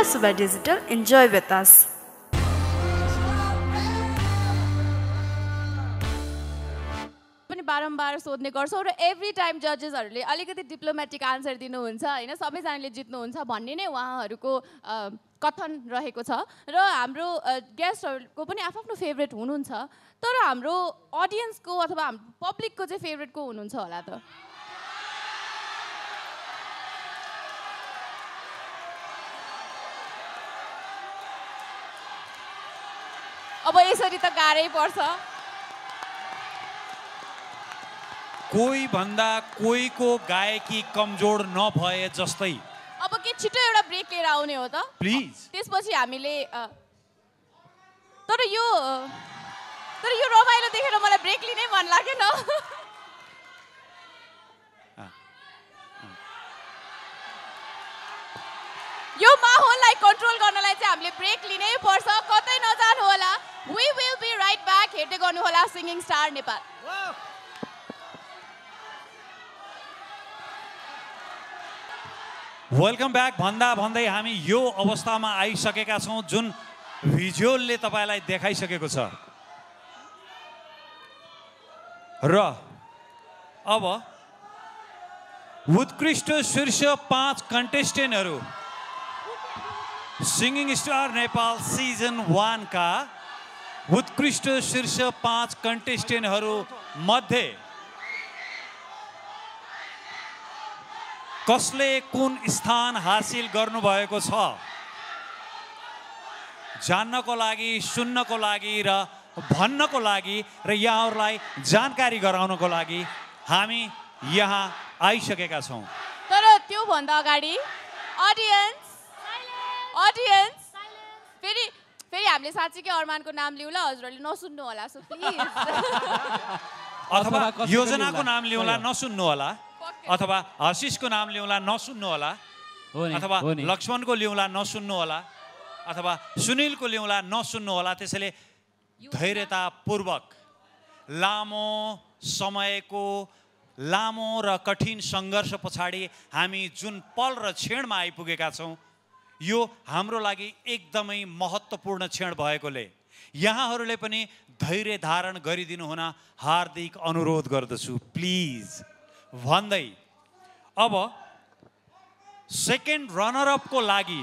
Suba Digital. Enjoy with us. पनि बारम्बार सोध्ने गर्छौँ र एभ्री टाइम जजेसहरूले अलिकति डिप्लोमेटिक आन्सर दिनुहुन्छ होइन सबैजनाले जित्नुहुन्छ भन्ने नै उहाँहरूको कथन रहेको छ र हाम्रो गेस्टहरूको पनि आफ्नो फेभरेट हुनुहुन्छ तर हाम्रो अडियन्सको अथवा पब्लिकको चाहिँ फेभरेट को हुनुहुन्छ होला त अब यसरी त गाह्रै पर्छ कोही भन्दा कोहीको गायकी कमजोर नभए जस्तै अब के छिटो एउटा ब्रेक लिएर आउने हो त प्लिज त्यसपछि हामीले तर यो रमाइलो देखेर मलाई ब्रेक लिनै मन लागेन यो माहौललाई कन्ट्रोल गर्नलाई चाहिँ हामीले ब्रेक लिनै पर्छ कतै नजानु होला we will be right back हेर्दै गर्नु होला singing star Nepal welcome back भन्दा भन्दै हामी यो अवस्थामा आइसकेका छौं जुन भिजुअलले तपाईलाई देखाइसकेको छ र अब उत्कृष्ट शीर्ष 5 कन्टेस्टेन्टहरू सिंगिङ स्टार नेपाल सिजन 1 का उत्कृष्ट शीर्ष 5 कन्टेस्टेन्टहरू मध्ये कसले कुन स्थान हासिल गर्नुभएको छ जान्नको लागि सुन्नको लागि र भन्नको लागि र यहाँहरूलाई जानकारी गराउनको लागि हामी यहाँ आइसकेका छौं तर त्यो भन्दा अगाडि अडियन्स फेरि हामीले साच्चीकै अरमानको नाम लिउँ ल हजुरहरूले नसुन्नु होला सो प्लिज अथवा योजनाको नाम लिउँला नसुन्नु होला अथवा आशिषको नाम लिउँला नसुन्नु होला अथवा लक्ष्मणको लिउँला नसुन्नु होला अथवा सुनिलको लिउँला नसुन्नु होला त्यसैले धैर्यतापूर्वक लामो समयको लामो र कठिन सङ्घर्ष पछाडि हामी जुन पल र क्षणमा आइपुगेका छौं यो हाम्रो लागि एकदमै महत्त्वपूर्ण क्षण भएकोले यहाँहरूले पनि धैर्य धारण गरिदिनु हुन हार्दिक अनुरोध गर्दछु प्लिज भन्दै अब सेकेन्ड रनर अपको लागि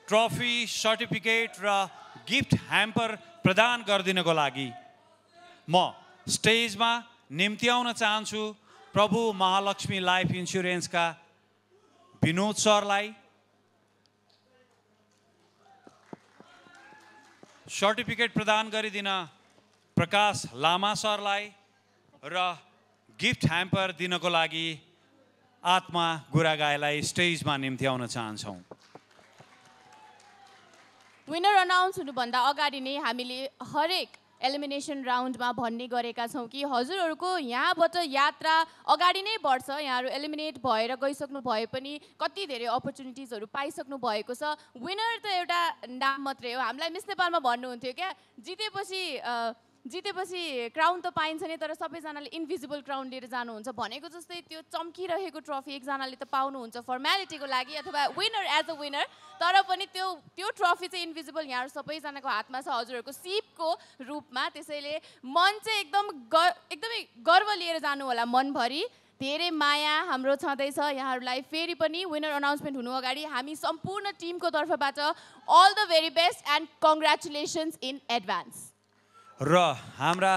ट्रफी सर्टिफिकेट र गिफ्ट ह्याम्पर प्रदान गरिदिनको लागि म स्टेजमा निम्त्याउन चाहन्छु प्रभु महालक्ष्मी लाइफ इन्स्योरेन्सका विनोद सरलाई सर्टिफिकेट प्रदान गरिदिन प्रकाश लामा सरलाई र गिफ्ट ह्याम्पर दिनको लागि आत्मा गुरागाईलाई स्टेजमा निम्त्याउन चाहन्छौँ विनर अनाउन्स हुनुभन्दा अगाडि नै हामीले हरेक एलिमिनेसन राउन्डमा भन्ने गरेका छौँ कि हजुरहरूको यहाँबाट यात्रा अगाडि नै बढ्छ यहाँहरू एलिमिनेट भएर गइसक्नु भए पनि कति धेरै अपर्च्युनिटिजहरू पाइसक्नु भएको छ विनर त एउटा नाम मात्रै हो हामीलाई मिस नेपालमा भन्नुहुन्थ्यो क्या जितेपछि क्राउन त पाइन्छ नि तर सबैजनाले इन्भिजिबल क्राउन लिएर जानुहुन्छ भनेको जस्तै त्यो चम्किरहेको ट्रफी एकजनाले त पाउनुहुन्छ फर्मालिटीको लागि अथवा विनर एज अ विनर तर पनि त्यो ट्रफी चाहिँ इन्भिजिबल यहाँहरू सबैजनाको हातमा छ हजुरहरूको सिपको रूपमा त्यसैले मन चाहिँ एकदमै गर्व लिएर जानु होला मनभरि धेरै माया हाम्रो छँदैछ यहाँहरूलाई फेरि पनि विनर अनाउन्समेन्ट हुनु अगाडि हामी सम्पूर्ण टिमको तर्फबाट all the very best and congratulations in advance र हाम्रा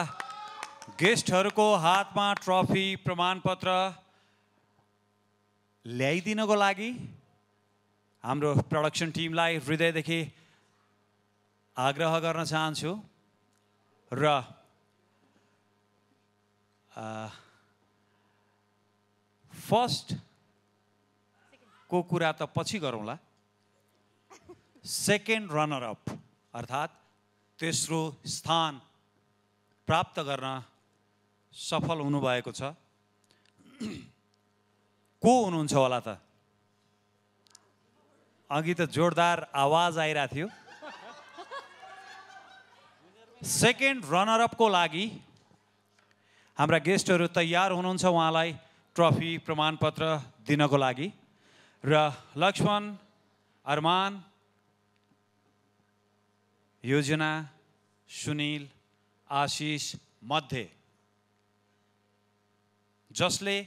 गेस्टहरूको हातमा ट्रफी प्रमाणपत्र ल्याइदिनको लागि हाम्रो प्रोडक्सन टिमलाई हृदयदेखि आग्रह गर्न चाहन्छु र फर्स्ट को कुरा त पछि गरौँला सेकेन्ड रनर अप अर्थात् तेस्रो स्थान प्राप्त गर्न सफल हुनुभएको छ को हुनुहुन्छ होला त अघि त जोरदार आवाज आइरा थियो सेकेन्ड रनर अपको लागि हाम्रा गेस्टहरू तयार हुनुहुन्छ उहाँलाई ट्रफी प्रमाणपत्र दिनको लागि र लक्ष्मण अरमान योजना सुनिल आशिष मध्ये जसले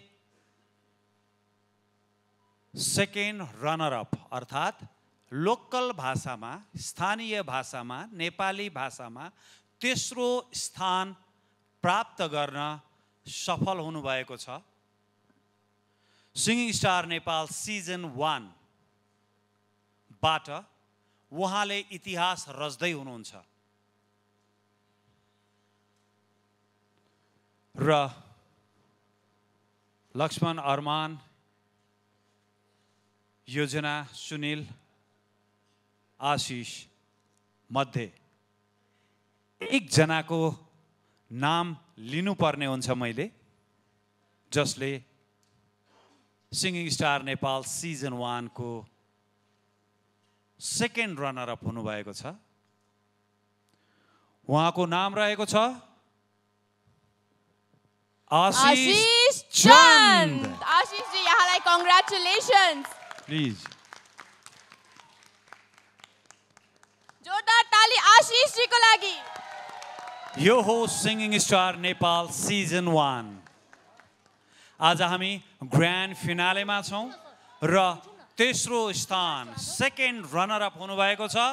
सेकेन्ड रनर अप अर्थात् लोकल भाषामा स्थानीय भाषामा नेपाली भाषामा तेस्रो स्थान प्राप्त गर्न सफल हुनुभएको छ सिंगिङ स्टार नेपाल सिजन 1 बाट उहाँले इतिहास रच्दै हुनुहुन्छ र लक्ष्मण अरमान योजना सुनिल आशिष मध्ये एकजनाको नाम लिनुपर्ने हुन्छ मैले जसले सिंगिङ स्टार नेपाल सिजन 1 को सेकेन्ड रनर अप हुनुभएको छ उहाँको नाम रहेको छ आशिष चन्द आशिष जी यहाँलाई कङ्ग्रेचुलेसन्स प्लिज जोरदार ताली आशिष जीको लागि यो हो सिंगिङ स्टार नेपाल सिजन 1 आज हामी ग्रान्ड फिनालेमा छौं र तेस्रो स्थान सेकेन्ड रनर अप हुनुभएको छ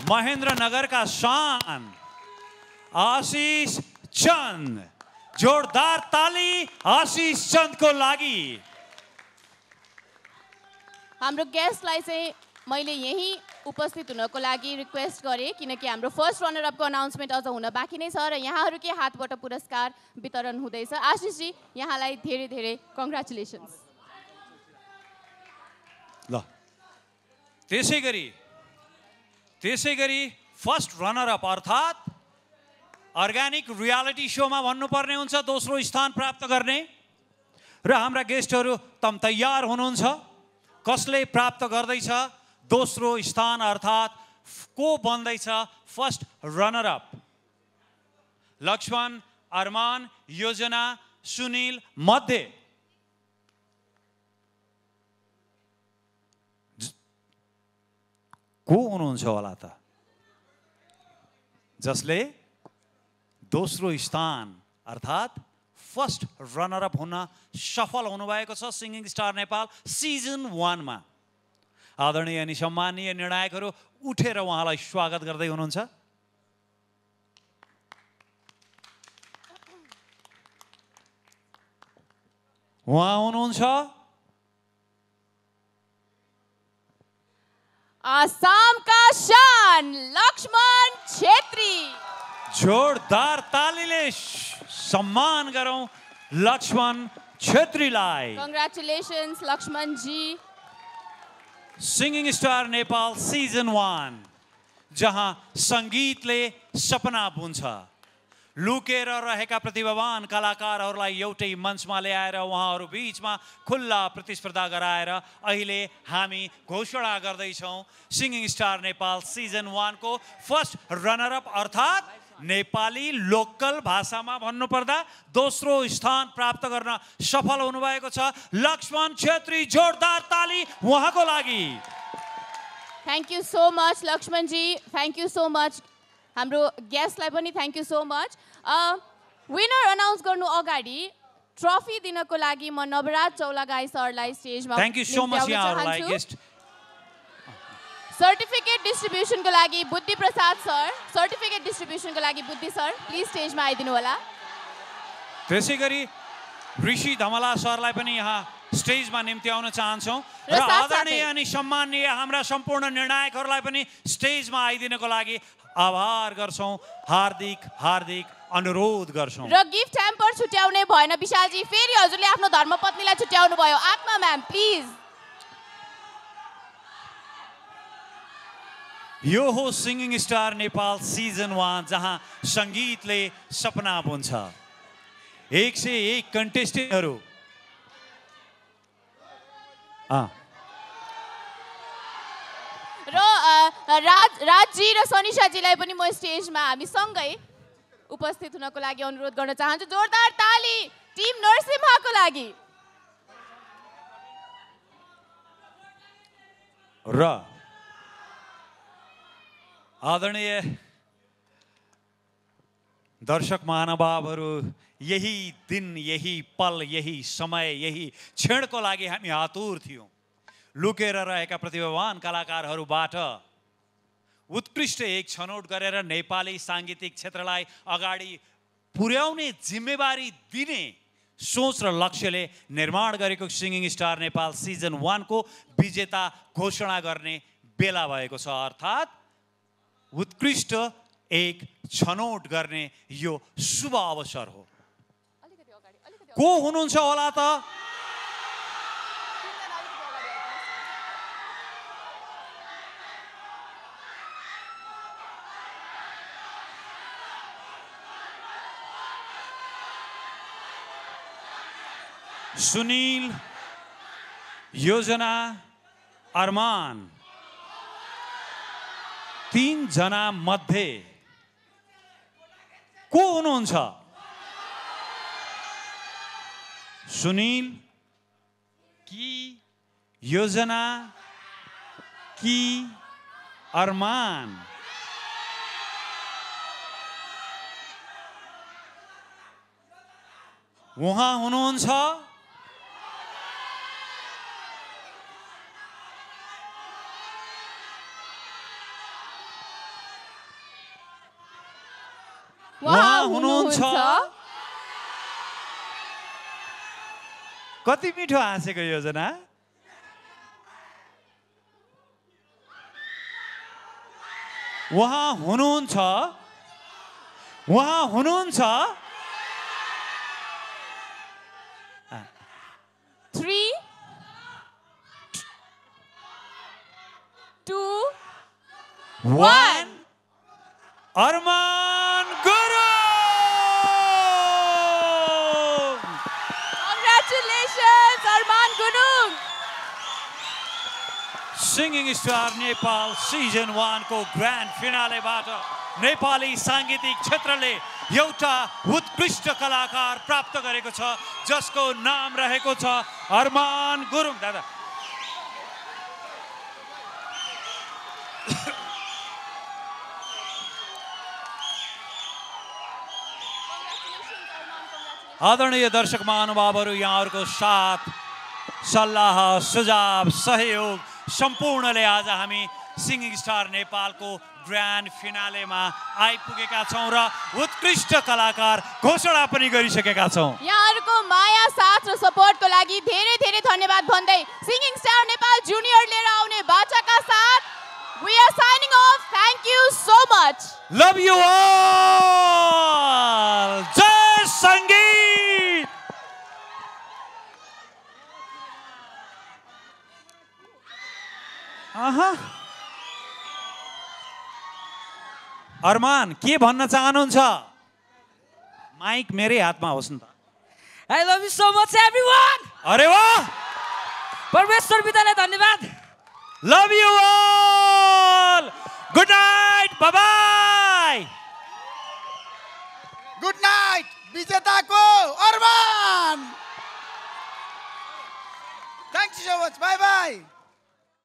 महेन्द्रनगरका शान आशिष चन्द जोरदार ताली आशिष चन्दको लागि हाम्रो गेस्टलाई चाहिँ मैले यही उपस्थित हुनको लागि रिक्वेस्ट गरेँ किनकि हाम्रो फर्स्ट रनर अपको अनाउन्समेन्ट अझ हुन बाँकी नै छ र यहाँहरूकै हातबाट पुरस्कार वितरण हुँदैछ आशिष जी यहाँलाई धेरै धेरै कङ्ग्रेचुलेसन्स ल त्यसै गरी फर्स्ट रनर अप अर्थात् अर्ग्यानिक रियालिटी शोमा भन्नुपर्ने हुन्छ दोस्रो स्थान प्राप्त गर्ने र हाम्रा गेस्टहरू तम तयार हुनुहुन्छ कसले प्राप्त गर्दैछ दोस्रो स्थान अर्थात् को बन्दैछ फर्स्ट रनर अप लक्ष्मण अरमान योजना सुनिल मध्ये को हुनुहुन्छ होला त जसले दोस्रो स्थान अर्थात् फर्स्ट रनर अप हुन सफल हुनुभएको छ सिंगिङ स्टार नेपाल सिजन 1 मा आदरणीय अनि सम्माननीय निर्णायकहरू उठेर उहाँलाई स्वागत गर्दै हुनुहुन्छ उहाँ हुनुहुन्छ आसामका शान लक्ष्मण छेत्री जोरदार तालीले सम्मान गरौं लक्ष्मण छेत्रीलाई कङ्ग्रेचुलेसन्स लक्ष्मण जी सिंगिङ स्टार नेपाल सिजन 1 जहाँ संगीतले सपना बुन्छ लुकेर रहेका प्रतिभावान कलाकारहरूलाई एउटै मञ्चमा ल्याएर उहाँहरू बीचमा खुल्ला प्रतिस्पर्धा गराएर अहिले हामी घोषणा गर्दैछौँ सिंगिङ स्टार नेपाल सिजन 1 को फर्स्ट रनर अप अर्थात् नेपाली लोकल भाषामा भन्नुपर्दा दोस्रो स्थान प्राप्त गर्न सफल हुनुभएको छ लक्ष्मण छेत्री जोरदार ताली उहाँको लागि thank you so much Lakshman ji thank you so much हाम्रो गेस्टलाई पनि thank you so much winner announce गर्नु अगाडि ट्रफी दिनको लागि म नवराज चौलागाई सरलाई स्टेजमा थ्याङ्क यू सो मच यहाँहरूलाई गेस्ट सर्टिफिकेट डिस्ट्रिब्युसनको लागि बुद्धि प्रसाद सर सर्टिफिकेट डिस्ट्रिब्युसनको लागि बुद्धि सर प्लिज स्टेजमा आइदिनु होला त्यसै गरी ऋषि धमला सरलाई पनि यहाँ स्टेजमा निम्ति आउन चाहन्छौँ र आदरणीय अनि सम्माननीय हाम्रा सम्पूर्ण निर्णायकहरूलाई पनि स्टेजमा आइदिनको लागि आभार गर्छौँ हार्दिक हार्दिक अनुरोध गर्छौँ र गिफ्ट ह्याम्पर छुट्याउने भएन विशालजी फेरि हजुरले आफ्नो धर्मपत्नीलाई छुट्याउनु भयो आत्मा म्याम प्लिज यो हो सिंगिङ स्टार नेपाल सिजन 1 जहाँ संगीतले सपना बुन्छ 101 कन्टेस्टेन्टहरू र राजजी र सनिषाजीलाई पनि म स्टेजमा हामी सँगै उपस्थित हुनको लागि अनुरोध गर्न चाहन्छु जोरदार ताली टिम नरसिम्हाको लागि र आदरणीय दर्शक महानुभावहरू, यही दिन, यही पल, यही समय, यही क्षणको लागि हामी आतुर थियौँ। लुकेर रहेका प्रतिभावान कलाकारहरूबाट उत्कृष्ट एक छनौट गरेर नेपाली साङ्गीतिक क्षेत्रलाई अगाडि पुर्याउने जिम्मेवारी दिने सोच र लक्ष्यले निर्माण गरेको सिङ्गिङ स्टार नेपाल सिजन 1 को विजेता घोषणा गर्ने बेला भएको छ। अर्थात् उत्कृष्ट एक छनौट गर्ने यो शुभ अवसर हो। को हुनुहुन्छ होला त? सुनील, योजना, अरमान, 3 जना मध्ये को हुनुहुन्छ? सुनील कि योजना कि अरमान? उहाँ हुनुहुन्छ? उहाँ हुनुहुन्छ? कति मिठो हाँसेको योजना। उहाँ हुनुहुन्छ? उहाँ हुनुहुन्छ? 3 2 1 Arman Gurung! Congratulations, Arman Gunung! Singing star Nepal season 1 को ग्रान्ड फिनालेबाट नेपाली साङ्गीतिक क्षेत्रले एउटा उत्कृष्ट कलाकार प्राप्त गरेको छ, जसको नाम रहेको छ अरमान गुरुङ। दादा आदरणीय दर्शक महानुभावहरू, यहाँहरूको साथ, सल्लाह, सुझाव, सहयोग सम्पूर्णले आज हामी सिङ्गिङ स्टार नेपालको ग्रान्ड फिनालेमा आइपुगेका छौँ र उत्कृष्ट कलाकार घोषणा पनि गरिसकेका छौँ। यहाँहरूको माया, साथ र सपोर्टको लागि धेरै धेरै धन्यवाद भन्दै सिङ्गिङ स्टार नेपाल जुनियर लिएर आउने बाचाका साथ we are signing off. Thank you so much. Love you all. जय सङ्गीत। अरमान, के भन्न चाहनुहुन्छ? माइक मेरै हातमा होस् नि त। I love you so much everyone. अरे वाह, परमेश्वर पितालाई धन्यवाद। Love you all. Good night. Bye bye. Good night. विजेताको Armaan. Thank you so much. Bye bye.